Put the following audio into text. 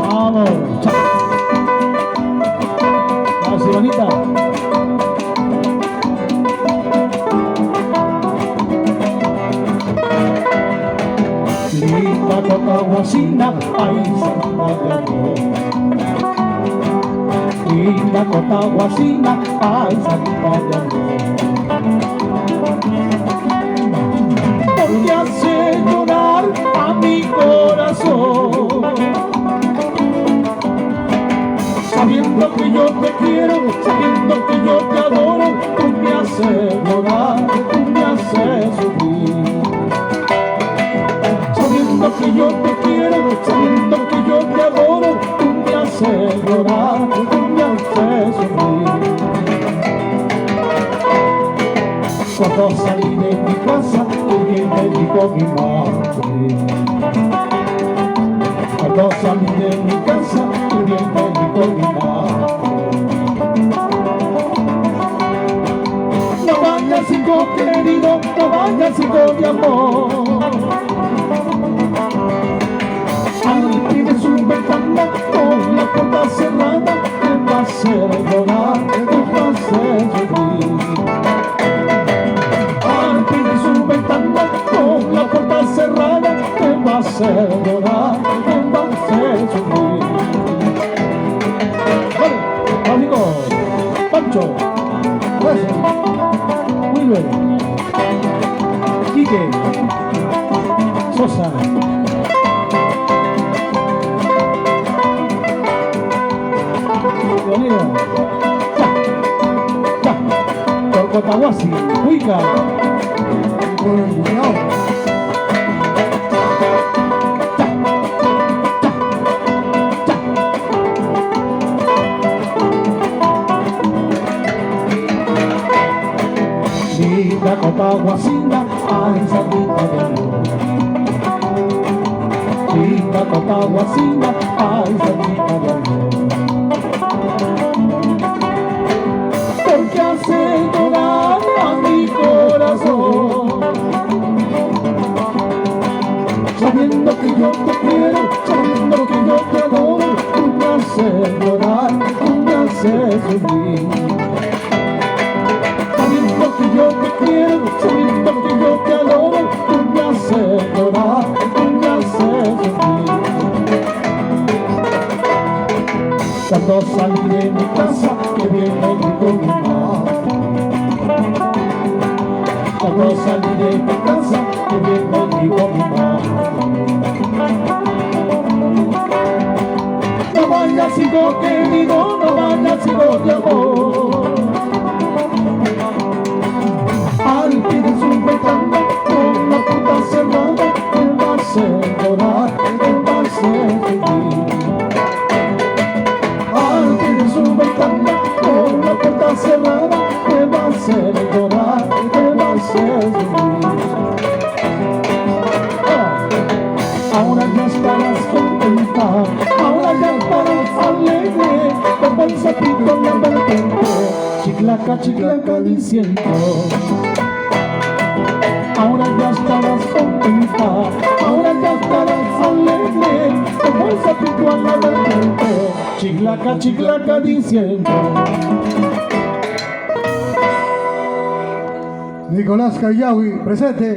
Vamos, vamos, Ivanita. Linda Cotahuasina, paisana de amor. Linda Cotahuasina, paisana de amor. Porque hace llorar a mi corazón, sabiendo que yo te quiero, sabiendo que yo te adoro. Tú me haces llorar, tú me haces sufrir. Sabiendo que yo te quiero, sabiendo que yo te adoro. Tú me haces llorar, tú me haces sufrir. Cuando salí de mi casa, alguien me dijo mi madre. Cuando salí de mi casa, alguien me dijo mi madre. No vayas, hijo querido, no vayas, hijo de amor. Al fin su ventana con la puerta cerrada, te va a hacer llorar, te va a hacer sufrir. Al fin su ventana con la puerta cerrada, te va a hacer llorar, te va a hacer sufrir. Vale, amigos, Pancho, Wesley, Wilber, Quique, Sosa. Por Cotahuasi, Huica. Linda Cotahuasina, ay, sandita de amor. Linda Cotahuasina, ay, sandita de amor. Porque hace llorar a mi corazón, sabiendo que yo te quiero, sabiendo que yo te adoro. Tú me haces llorar, tú me haces sufrir. Sabiendo que yo te quiero, sabiendo que yo te adoro. Tú me haces llorar, tú me haces sufrir. Cuando salí de mi casa, que bien me dijo mi madre. Cuando salí de mi casa, que bien me dijo mi madre. No vayas, hijo querido, no vayas, hijo de amor. Al fin de su ventana, con la puerta cerrada, te va a hacer llorar, te va a hacer sufrir. Su ventana con la puerta cerrada, te va a hacer llorar, te va a hacer sufrir. Ahora ya estarás contenta, ahora ya estarás alegre, como el sapito en la vertiente, chiclaca, chiclaca diciendo. Ahora ya estarás contenta, ahora ya estarás alegre, como el sapito en la vertiente, chiclaca, chiclaca diciendo. Nicolás Callawi, presente.